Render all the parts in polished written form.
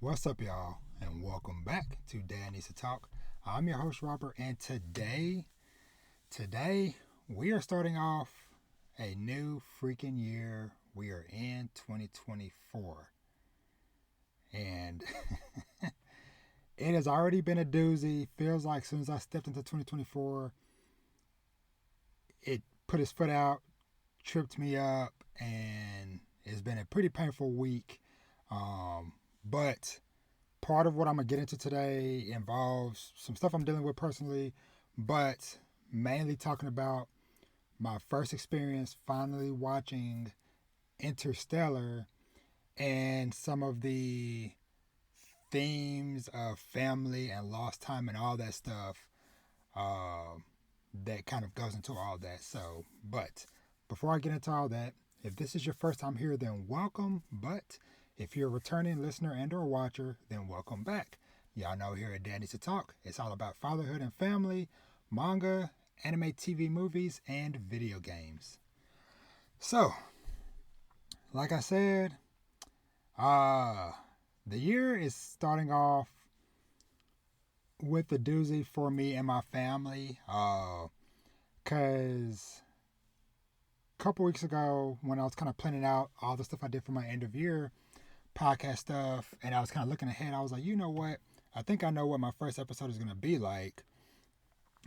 What's up, y'all, and welcome back to Dad Needs to Talk. I'm your host, Robert, and today we are starting off a new freaking year. We are in 2024, and it has already been a doozy. Feels like as soon as I stepped into 2024, it put its foot out, tripped me up, and it's been a pretty painful week. But part of what I'm gonna get into today involves some stuff I'm dealing with personally, but mainly talking about my first experience finally watching Interstellar and some of the themes of family and lost time and all that stuff uh, that kind of goes into all that. But before I get into all that, if this is your first time here, then welcome. But if you're a returning listener and or watcher, then welcome back. Y'all know here at Dad Needs to Talk, it's all about fatherhood and family, manga, anime, TV, movies, and video games. So, like I said, uh, the year is starting off with the doozy for me and my family. Cause a couple weeks ago, when I was kind of planning out all the stuff I did for my end of year podcast stuff, and I was kind of looking ahead, I was like, you know what? I think I know what my first episode is going to be like.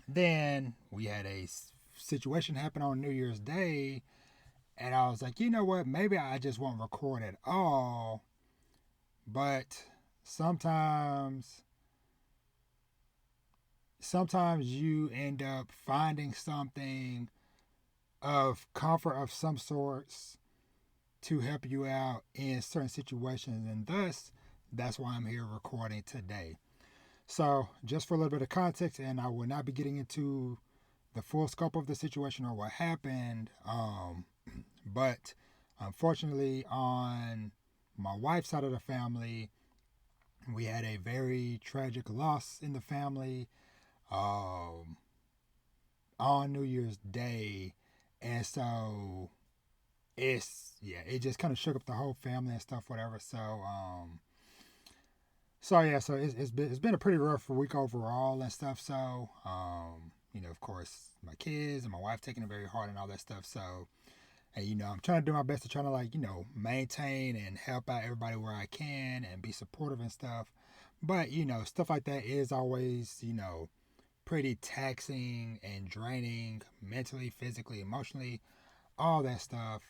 Then we had a situation happen on New Year's Day, and I was like, you know what? Maybe I just won't record at all. But sometimes sometimes you end up finding something of comfort of some sorts to help you out in certain situations, and thus that's why I'm here recording today. So, just for a little bit of context, and I will not be getting into the full scope of the situation or what happened, but unfortunately, on my wife's side of the family, we had a very tragic loss in the family um, on New Year's Day, and so it just kind of shook up the whole family and stuff, whatever. So it's been a pretty rough week overall and stuff. Of course, my kids and my wife taking it very hard and all that stuff. So, and I'm trying to do my best to try to maintain and help out everybody where I can and be supportive and stuff. But stuff like that is always pretty taxing and draining mentally, physically, emotionally, all that stuff.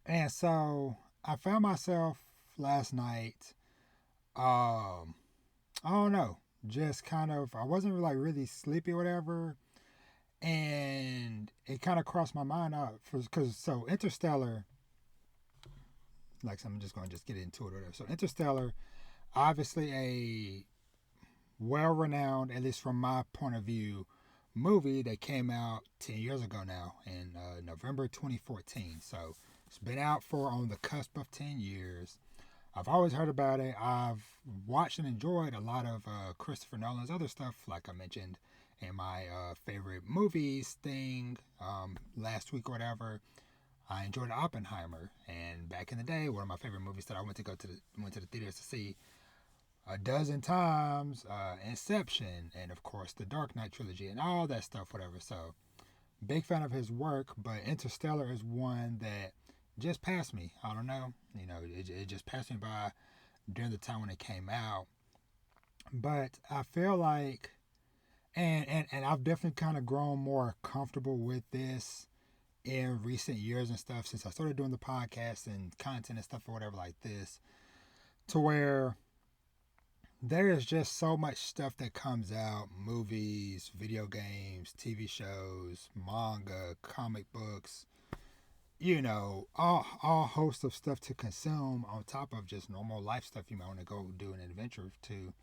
And so I found myself last night, I don't know, just kind of, I wasn't like really sleepy or whatever. And it kind of crossed my mind out because so Interstellar, like so I'm just going to just get into it or whatever. So Interstellar, obviously a well-renowned, at least from my point of view, movie that came out 10 years ago now in November 2014. So it's been out for on the cusp of 10 years. I've always heard about it. I've watched and enjoyed a lot of Christopher Nolan's other stuff, like I mentioned in my favorite movies thing last week or whatever. I enjoyed Oppenheimer, and back in the day, one of my favorite movies that I went to the theaters to see a dozen times, Inception, and of course the Dark Knight trilogy, and all that stuff, whatever. So, big fan of his work, but Interstellar is one that just passed me. I don't know, it just passed me by during the time when it came out. But I feel like, and I've definitely kind of grown more comfortable with this in recent years and stuff since I started doing the podcast and content and stuff or whatever like this, to where there is just so much stuff that comes out: movies, video games, TV shows, manga, comic books, all hosts of stuff to consume on top of just normal life stuff you might want to go do an adventure to,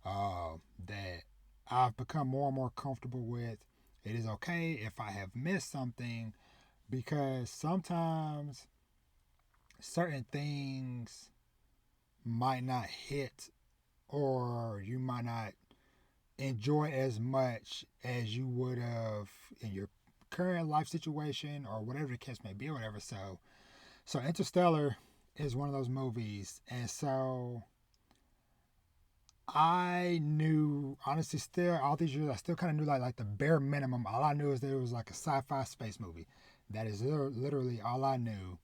that I've become more and more comfortable with. It is okay if I have missed something, because sometimes certain things might not hit, or you might not enjoy as much as you would have in your current life situation or whatever the case may be or whatever. So Interstellar is one of those movies, and so I knew honestly still all these years I still kind of knew like the bare minimum. All I knew is that it was like a sci-fi space movie. That is literally all I knew.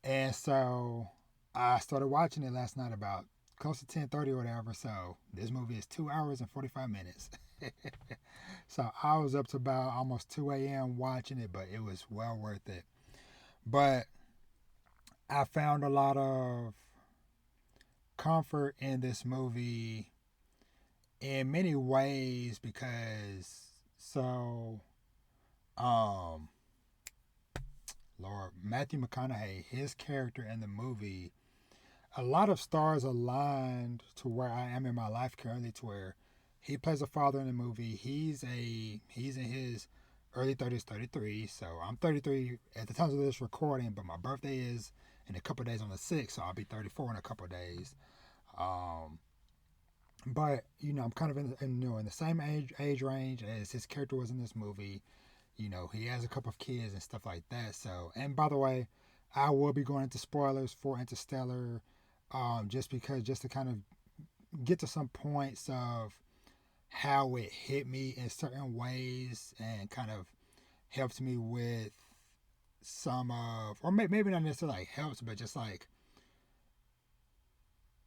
And so I started watching it last night about close to 10:30 or whatever. So this movie is 2 hours and 45 minutes. So I was up to about almost 2 a.m. watching it, but it was well worth it. But I found a lot of comfort in this movie in many ways because so um Lord Matthew McConaughey, his character in the movie, a lot of stars aligned to where I am in my life currently, to where he plays a father in the movie. He's in his early 30s, 33. So I'm 33 at the time of this recording, but my birthday is in a couple of days on the 6th, so I'll be 34 in a couple of days. Um, but I'm kind of in the same age range as his character was in this movie. He has a couple of kids and stuff like that. So, and by the way, I will be going into spoilers for Interstellar, just to kind of get to some points of how it hit me in certain ways and kind of helped me with some of, or maybe not necessarily like helps, but just like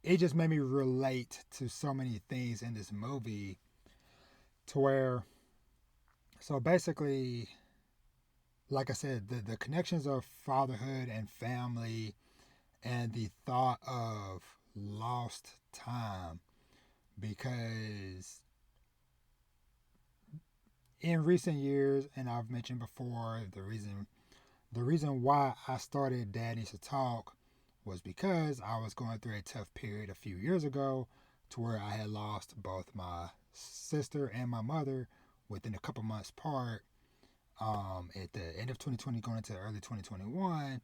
it just made me relate to so many things in this movie to where, so basically, like I said, the connections of fatherhood and family and the thought of lost time, because in recent years, and I've mentioned before, the reason why I started Dad Needs to Talk was because I was going through a tough period a few years ago to where I had lost both my sister and my mother within a couple months apart, at the end of 2020 going into early 2021.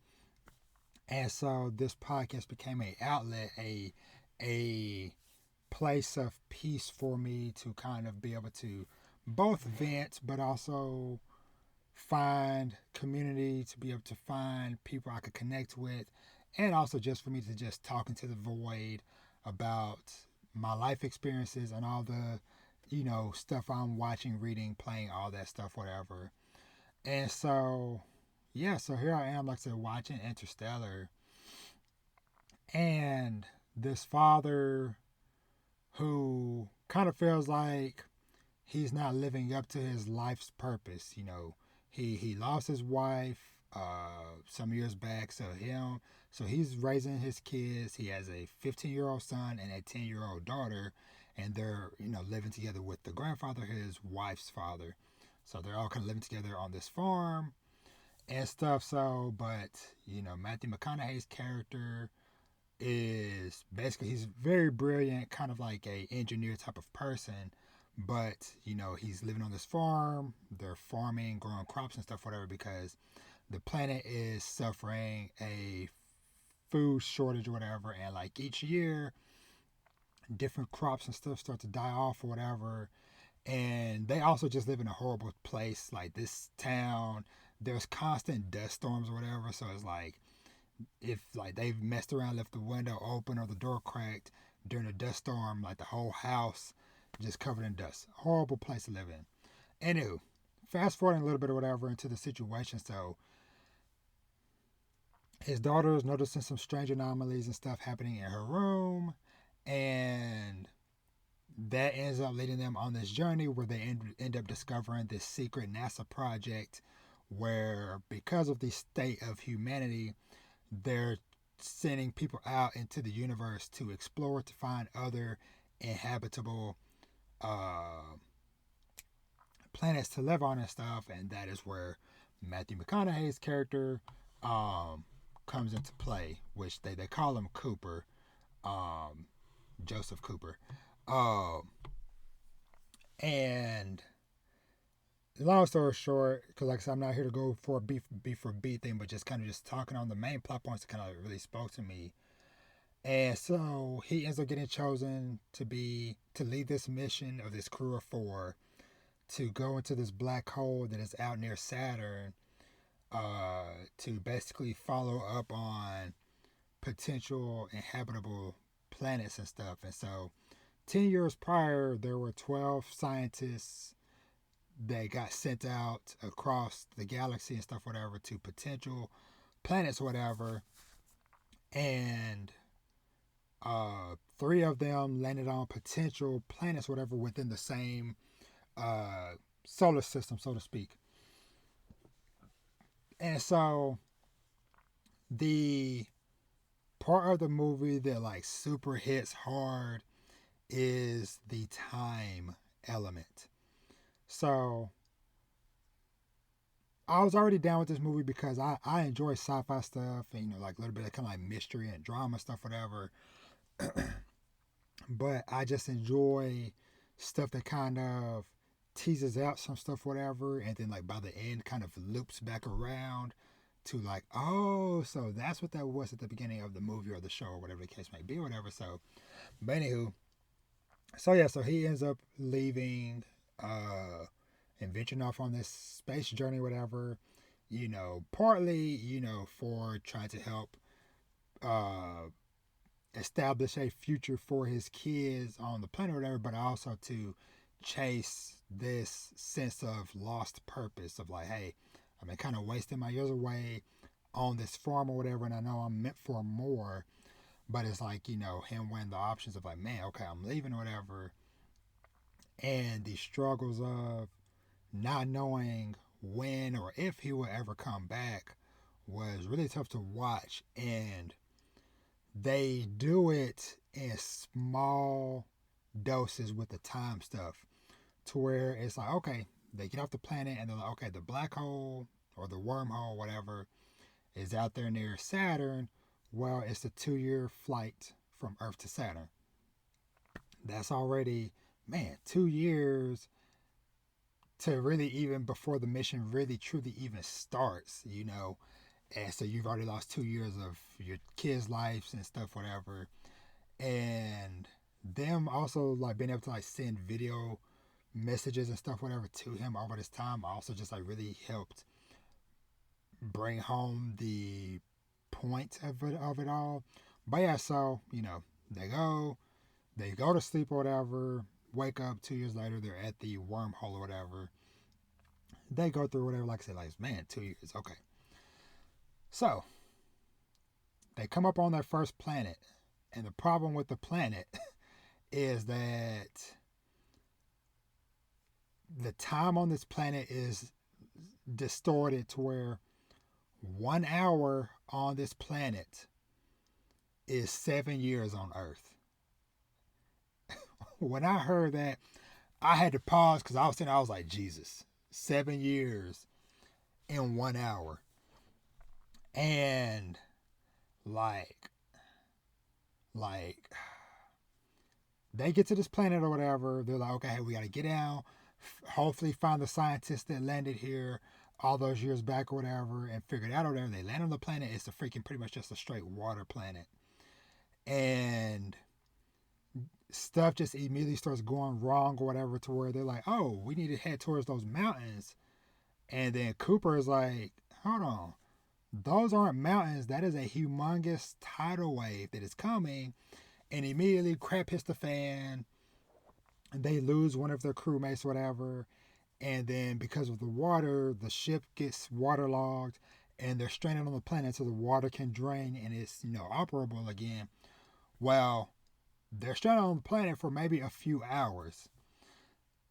And so this podcast became a outlet, a place of peace for me to kind of be able to both vent but also find community, to be able to find people I could connect with, and also just for me to just talk into the void about my life experiences and all the stuff I'm watching, reading, playing, all that stuff, whatever. And so yeah, so here I am, like I said, watching Interstellar, and this father who kind of feels like he's not living up to his life's purpose. He lost his wife some years back, so he's raising his kids. He has a 15-year-old son and a 10-year-old daughter, and they're living together with the grandfather, his wife's father. So they're all kind of living together on this farm and stuff. So, but Matthew McConaughey's character is basically, he's very brilliant, kind of like a engineer type of person, but he's living on this farm. They're farming, growing crops and stuff, whatever, because the planet is suffering a food shortage or whatever, and like each year different crops and stuff start to die off or whatever. And they also just live in a horrible place, like this town, there's constant dust storms or whatever. So it's like, if like they've messed around, left the window open or the door cracked during a dust storm, like the whole house just covered in dust. Horrible place to live in. Anywho, fast forwarding a little bit or whatever into the situation. So his daughter is noticing some strange anomalies and stuff happening in her room, and that ends up leading them on this journey where they end up discovering this secret NASA project where, because of the state of humanity, they're sending people out into the universe to explore, to find other inhabitable uh, planets to live on and stuff. And that is where Matthew McConaughey's character um, comes into play, which they call him Cooper, um, Joseph Cooper. Um, and long story short, because like I said, I'm not here to go for a beef for beat thing, but just kind of just talking on the main plot points that kind of really spoke to me. And so he ends up getting chosen to lead this mission of this crew of four to go into this black hole that is out near Saturn, to basically follow up on potential inhabitable planets and stuff. And so 10 years prior, there were 12 scientists that got sent out across the galaxy and stuff, whatever, to potential planets, whatever. And three of them landed on potential planets, whatever, within the same uh, solar system, so to speak. And so the part of the movie that like super hits hard is the time element. So I was already down with this movie because I enjoy sci-fi stuff and like a little bit of kind of like mystery and drama stuff, whatever. But I just enjoy stuff that kind of teases out some stuff, whatever, and then like by the end kind of loops back around to like, oh, so that's what that was at the beginning of the movie or the show or whatever the case may be, whatever. So, but anywho, so yeah, so he ends up leaving, and venturing off on this space journey, whatever. Partly, for trying to help uh establish a future for his kids on the planet or whatever, but also to chase this sense of lost purpose of like, hey, I've been kind of wasting my years away on this farm or whatever, and I know I'm meant for more. But it's like, him weighing the options of like, man, okay, I'm leaving or whatever. And the struggles of not knowing when or if he will ever come back was really tough to watch. And they do it in small doses with the time stuff to where it's like, okay, they get off the planet and they're like, okay, the black hole or the wormhole, whatever, is out there near Saturn. Well, it's a 2-year flight from Earth to Saturn. That's already, man, 2 years to really even before the mission really truly even starts. And so you've already lost 2 years of your kids' lives and stuff, whatever. And them also like being able to like send video messages and stuff, whatever, to him over this time also just like really helped bring home the point of it all. But yeah, so they go to sleep or whatever, wake up 2 years later, they're at the wormhole or whatever. They go through whatever, like I said, like, man, 2 years, okay. So they come up on their first planet, and the problem with the planet is that the time on this planet is distorted to where 1 hour on this planet is 7 years on Earth. When I heard that, I had to pause because I was like, Jesus, 7 years in 1 hour. And like they get to this planet or whatever, they're like, okay, hey, we gotta get out, hopefully find the scientists that landed here all those years back or whatever and figure it out or whatever. They land on the planet, it's a freaking pretty much just a straight water planet. And stuff just immediately starts going wrong or whatever to where they're like, oh, we need to head towards those mountains. And then Cooper is like, hold on, those aren't mountains. That is a humongous tidal wave that is coming. And immediately crap hits the fan. And they lose one of their crewmates, whatever. And then because of the water, the ship gets waterlogged and they're stranded on the planet so the water can drain and it's, operable again. Well, they're stranded on the planet for maybe a few hours.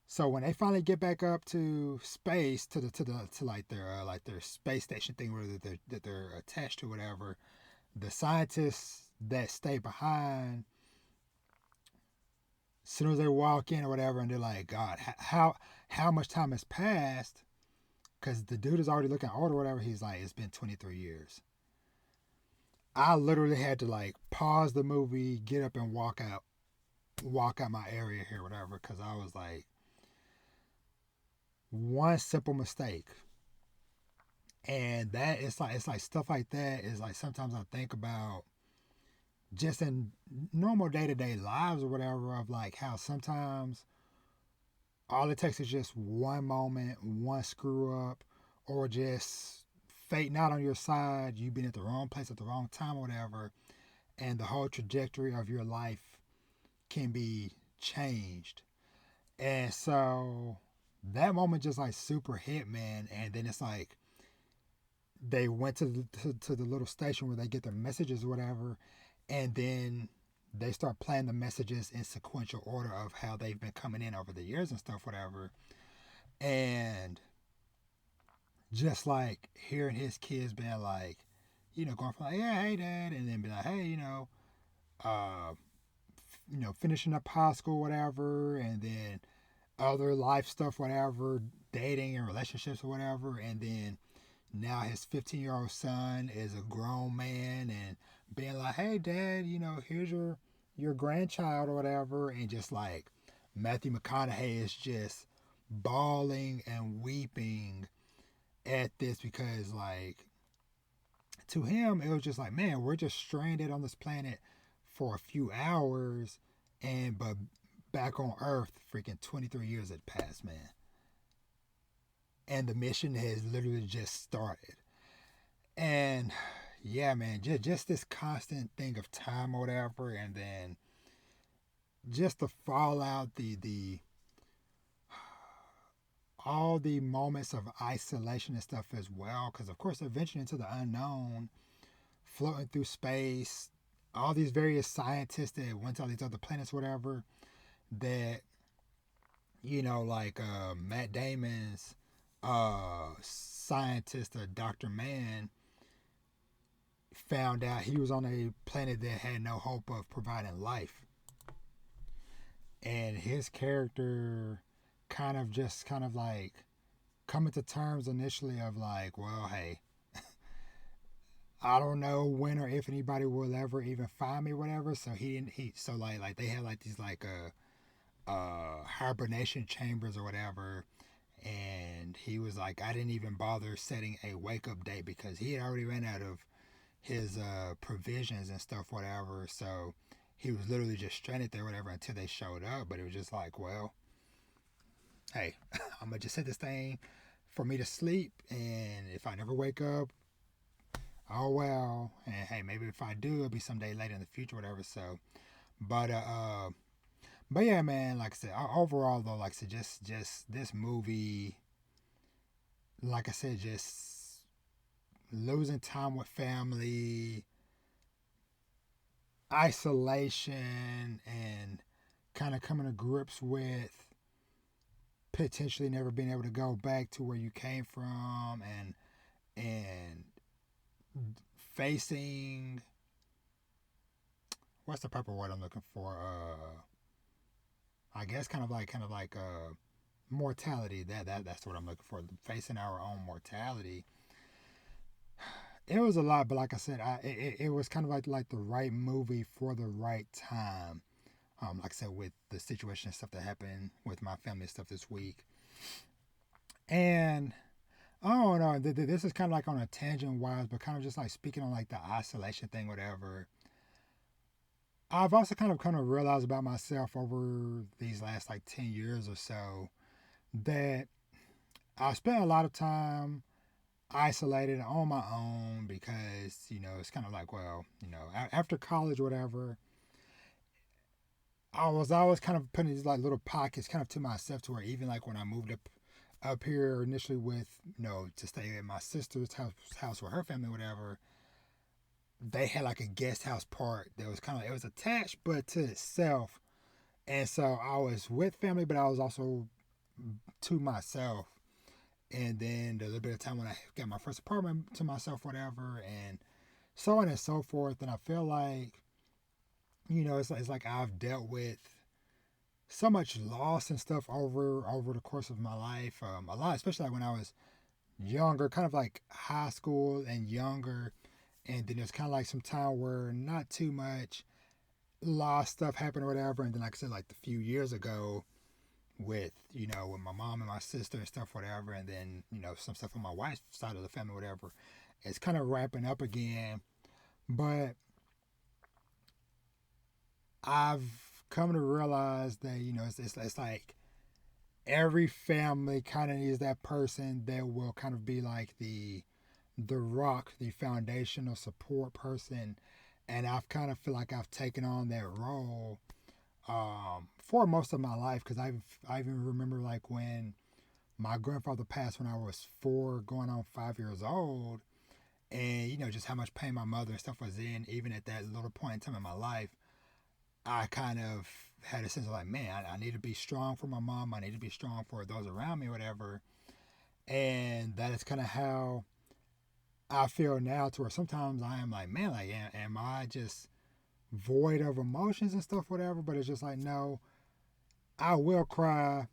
So when they finally get back up to space, to their space station thing where they're attached to, whatever, the scientists that stay behind, as soon as they walk in or whatever, and they're like, God, how much time has passed? Because the dude is already looking old or whatever. He's like, it's been 23 years. I literally had to like pause the movie, get up and walk out my area here, whatever, because I was like, one simple mistake. And that it's like stuff like that is like sometimes I think about just in normal day-to-day lives or whatever, of like how sometimes all it takes is just one moment, one screw up, or just fate not on your side, you've been at the wrong place at the wrong time or whatever, and the whole trajectory of your life can be changed. And so that moment just like super hit, man. And then it's like they went to the little station where they get their messages or whatever, and then they start playing the messages in sequential order of how they've been coming in over the years and stuff, whatever. And just like hearing his kids being like, going from like, yeah, hey dad, and then be like, hey, uh, finishing up high school, whatever, and then other life stuff, whatever, dating and relationships or whatever, and then now his 15-year-old son is a grown man and being like, hey dad, here's your grandchild or whatever, and just like Matthew McConaughey is just bawling and weeping at this because like to him it was just like, man, we're just stranded on this planet for a few hours, and but back on Earth freaking 23 years had passed, man, and the mission has literally just started. And yeah, man, just this constant thing of time or whatever, and then just the fallout, the all the moments of isolation and stuff as well, because of course they're venturing into the unknown, floating through space, all these various scientists that went to all these other planets, whatever, that like Matt Damon's scientist, Dr. Mann, found out he was on a planet that had no hope of providing life. And his character kind of like coming to terms initially of like, well, hey, I don't know when or if anybody will ever even find me, whatever. So so like they had like these like hibernation chambers or whatever. And he was like, I didn't even bother setting a wake up date because he had already ran out of his provisions and stuff, whatever. So he was literally just stranded there, whatever, until they showed up. But it was just like, well, hey, I'm gonna just set this thing for me to sleep, and if I never wake up, oh well. And hey, maybe if I do, it'll be someday later in the future, whatever. So, but but yeah, man, like I said, overall though, like I said, just this movie, like I said, just losing time with family, isolation, and kind of coming to grips with potentially never being able to go back to where you came from, and facing, what's the proper word I'm looking for? I guess kind of like mortality. That's what I'm looking for. Facing our own mortality. It was a lot, but like I said, it was kind of like the right movie for the right time. Like I said, with the situation and stuff that happened with my family and stuff this week, and I don't know. This is kind of like on a tangent wise, but kind of just like speaking on like the isolation thing, whatever. I've also kind of realized about myself over these last like 10 years or so that I spent a lot of time isolated on my own because it's kind of like, well, after college, whatever, I was always kind of putting these like little pockets kind of to myself to where even like when I moved up here initially with to stay at my sister's house with her family, whatever, they had like a guest house part that was kind of, it was attached but to itself, and so I was with family, but I was also to myself. And then the little bit of time when I got my first apartment to myself, whatever, and so on and so forth. And I feel like, it's like I've dealt with so much loss and stuff over the course of my life. A lot, especially like when I was younger, kind of like high school and younger. And then there's kind of like some time where not too much lost stuff happened or whatever. And then, like I said, like a few years ago, with with my mom and my sister and stuff, whatever, and then some stuff on my wife's side of the family, whatever, it's kind of wrapping up again. But I've come to realize that it's like every family kind of needs that person that will kind of be like the rock, the foundational support person, and I've kind of feel like I've taken on that role for most of my life because I even remember like when my grandfather passed when I was 4, going on 5 years old, and just how much pain my mother and stuff was in, even at that little point in time in my life. I kind of had a sense of like, man, I need to be strong for my mom. I need to be strong for those around me, whatever. And that is kind of how I feel now, to where sometimes I am like, man, like, am I just void of emotions and stuff, whatever? But it's just like, no, I will cry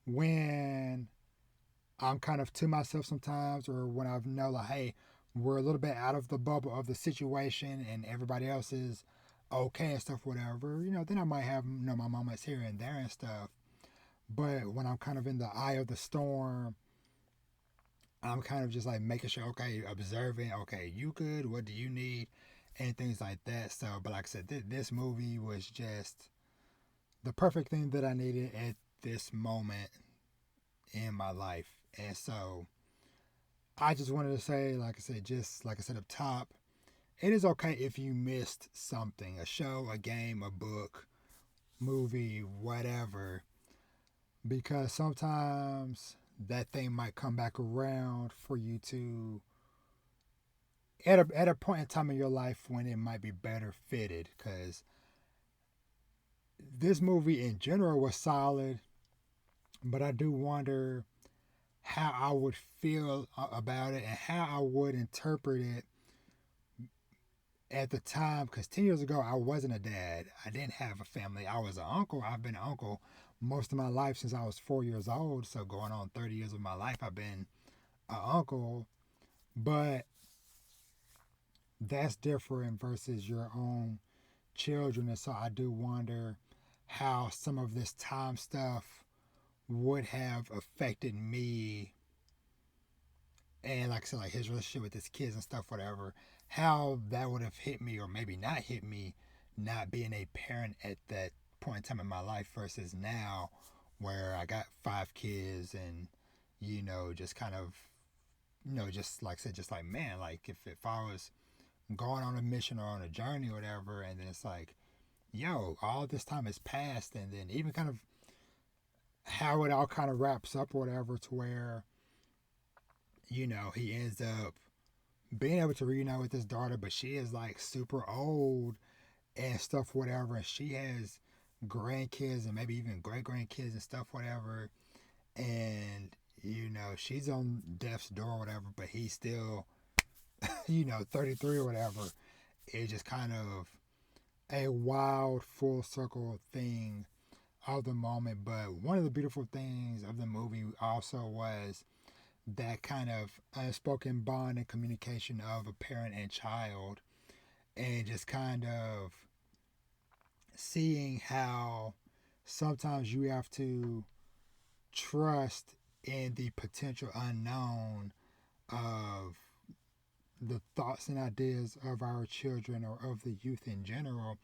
when I'm kind of to myself sometimes, or when I know, like, hey, we're a little bit out of the bubble of the situation and everybody else is okay and stuff, whatever. Then I might have, my moments here and there and stuff. But when I'm kind of in the eye of the storm, I'm kind of just like making sure, okay, observing, okay, you good? What do you need? And things like that. So, but like I said, this movie was just the perfect thing that I needed at this moment in my life. And so I just wanted to say, like I said, just like I said up top, it is okay if you missed something, a show, a game, a book, movie, whatever, because sometimes that thing might come back around for you to at a point in time in your life when it might be better fitted, because this movie in general was solid, but I do wonder how I would feel about it and how I would interpret it at the time. Because 10 years ago, I wasn't a dad. I didn't have a family. I was an uncle. I've been an uncle most of my life since I was 4 years old. So going on 30 years of my life, I've been an uncle. But that's different versus your own children. And so I do wonder how some of this time stuff would have affected me, and like I said, like his relationship with his kids and stuff, whatever, how that would have hit me, or maybe not hit me, not being a parent at that point in time in my life versus now, where I got 5 kids, and just kind of, just like I said, just like, man, like if I was going on a mission or on a journey or whatever, and then it's like, yo, all this time has passed, and then even kind of how it all kind of wraps up or whatever, to where he ends up being able to reunite with his daughter, but she is like super old and stuff, whatever, and she has grandkids and maybe even great grandkids and stuff, whatever, and she's on death's door, whatever, but he's still 33 or whatever. It's just kind of a wild full circle thing of the moment. But one of the beautiful things of the movie also was that kind of unspoken bond and communication of a parent and child, and just kind of seeing how sometimes you have to trust in the potential unknown of the thoughts and ideas of our children or of the youth in general,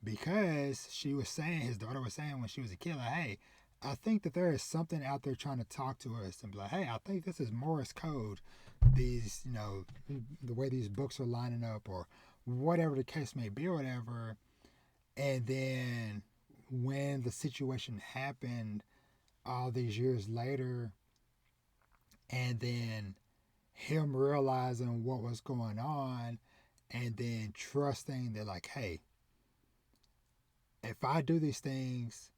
because she was saying, his daughter was saying when she was a kid, like, hey, I think that there is something out there trying to talk to us, and be like, hey, I think this is Morse code. These, the way these books are lining up, or whatever the case may be, or whatever. And then when the situation happened all these years later, and then him realizing what was going on, and then trusting that, like, hey, if I do these things,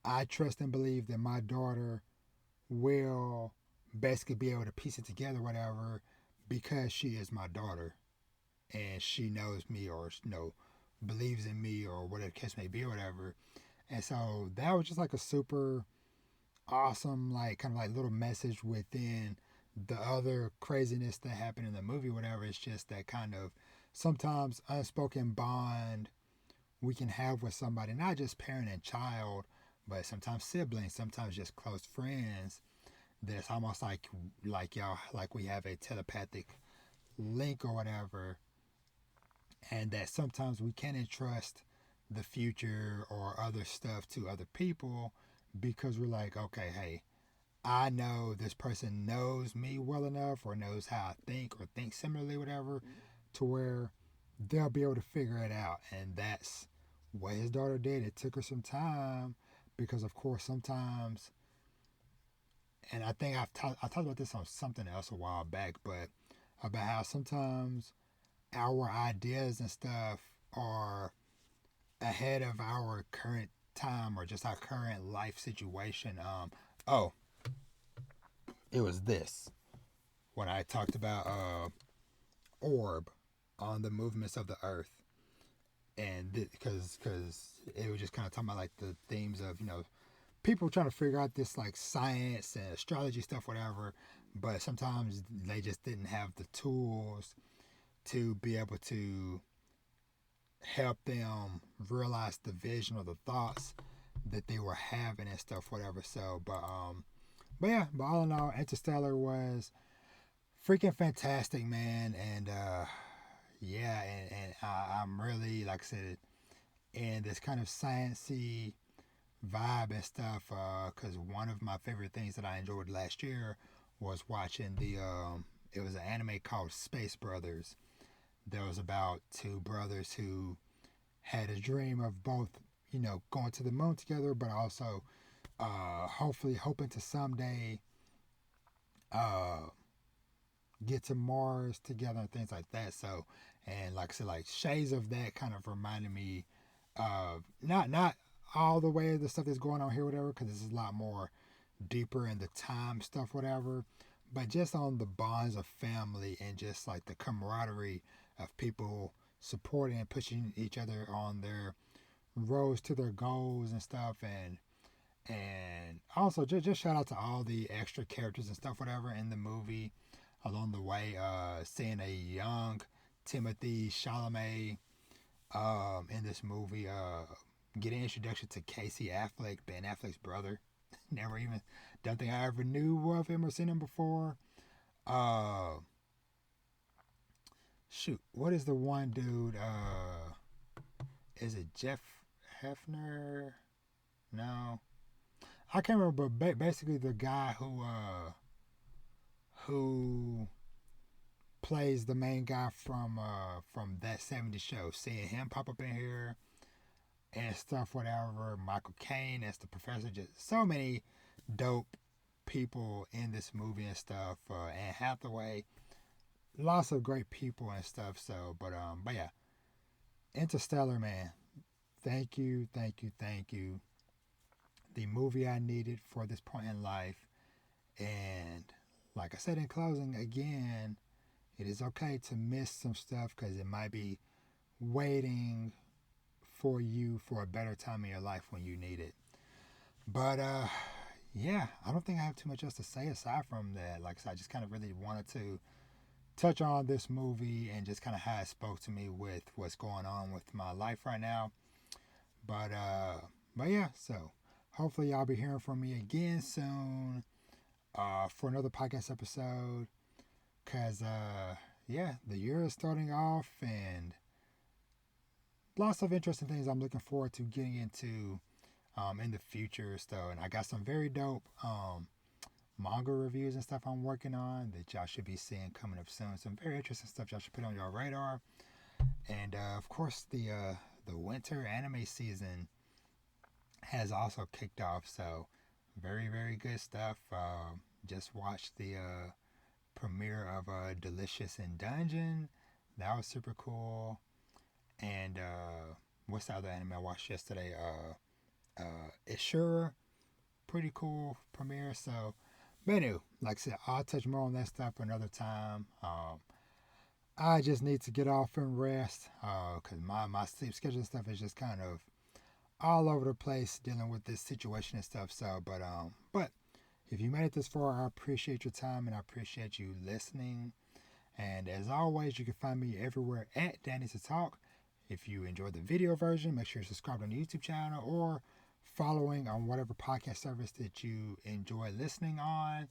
I trust and believe that my daughter will basically be able to piece it together, whatever, because she is my daughter and she knows me, or believes in me, or whatever the case may be, or whatever. And so that was just like a super awesome, like, kind of like little message within the other craziness that happened in the movie, whatever. It's just that kind of sometimes unspoken bond we can have with somebody, not just parent and child, but sometimes siblings, sometimes just close friends. That's almost like y'all, like we have a telepathic link or whatever, and that sometimes we can entrust the future or other stuff to other people, because we're like, okay, hey, I know this person knows me well enough, or knows how I think, or thinks similarly, whatever, to where they'll be able to figure it out. And that's what his daughter did, it took her some time because, of course, sometimes, and I think I talked about this on something else a while back, but about how sometimes our ideas and stuff are ahead of our current time or just our current life situation. Oh, it was this when I talked about orb on the movements of the earth, and because it was just kind of talking about like the themes of people trying to figure out this like science and astrology stuff, whatever, but sometimes they just didn't have the tools to be able to help them realize the vision or the thoughts that they were having and stuff, whatever. So, but yeah, but all in all, Interstellar was freaking fantastic, man, and yeah, and I'm really, like I said, in this kind of sciencey vibe and stuff, because one of my favorite things that I enjoyed last year was watching it was an anime called Space Brothers. There was about two brothers who had a dream of both, going to the moon together, but also hopefully hoping to someday uh, get to Mars together and things like that. So, and like I said, like shades of that kind of reminded me of not all the way the stuff that's going on here, whatever, because this is a lot more deeper in the time stuff, whatever. But just on the bonds of family and just like the camaraderie of people supporting and pushing each other on their roads to their goals and stuff, and also just shout out to all the extra characters and stuff, whatever, in the movie along the way. Seeing a young Timothy Chalamet in this movie, getting introduction to Casey Affleck, Ben Affleck's brother. Never even, don't think I ever knew of him or seen him before. Uh, Shoot, what is the one dude? Is it Jeff Hefner? No, I can't remember. But basically, the guy who plays the main guy from that '70s show. Seeing him pop up in here and stuff, whatever. Michael Caine as the professor. Just so many dope people in this movie and stuff. Anne Hathaway, lots of great people and stuff. So, but yeah, Interstellar, man. Thank you, thank you, thank you. The movie I needed for this point in life, and like I said in closing, again, it is okay to miss some stuff because it might be waiting for you for a better time in your life when you need it. But yeah, I don't think I have too much else to say aside from that. Like I said, I just kind of really wanted to touch on this movie and just kind of how it spoke to me with what's going on with my life right now. But but yeah, so hopefully y'all be hearing from me again soon for another podcast episode. Cause yeah, the year is starting off and lots of interesting things I'm looking forward to getting into in the future. So, and I got some very dope manga reviews and stuff I'm working on that y'all should be seeing coming up soon. Some very interesting stuff y'all should put on your radar. And of course, the winter anime season has also kicked off. So, very very good stuff. Just watched the premiere of Delicious in Dungeon. That was super cool. And what's the other anime I watched yesterday? Ishura, pretty cool premiere. So, but anyway, like I said, I'll touch more on that stuff another time. I just need to get off and rest because my sleep schedule and stuff is just kind of all over the place dealing with this situation and stuff. So, but if you made it this far, I appreciate your time and I appreciate you listening. And as always, you can find me everywhere at Danny to Talk. If you enjoy the video version, make sure you're subscribed on the YouTube channel or following on whatever podcast service that you enjoy listening on.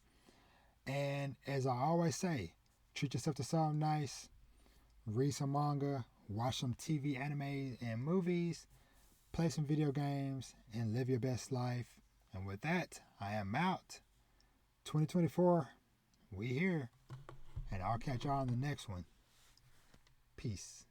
And as I always say, treat yourself to something nice, read some manga, watch some TV, anime, and movies, play some video games, and live your best life. And with that, I am out. 2024, we here. And I'll catch y'all on the next one. Peace.